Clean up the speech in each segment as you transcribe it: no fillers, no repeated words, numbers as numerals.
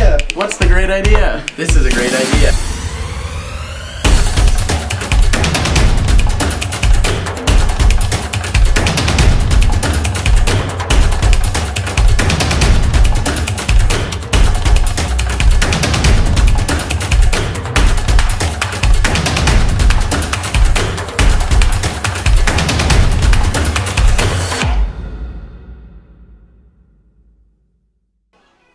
idea? What's the great idea? This is a great idea.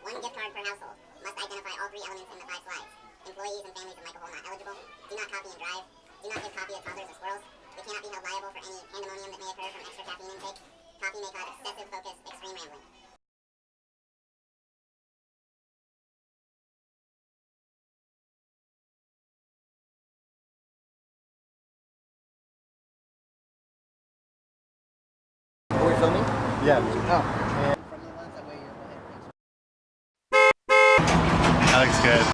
One gift card per household. Must identify all 3 elements in the 5 slides. Employees and families of Michael Hohl not eligible. Do not copy and drive. Do not give coffee to toddlers or squirrels. We cannot be held liable for any pandemonium that may occur from extra caffeine intake. Coffee may cause excessive focus, extreme rambling. Are we filming? Yeah. Oh.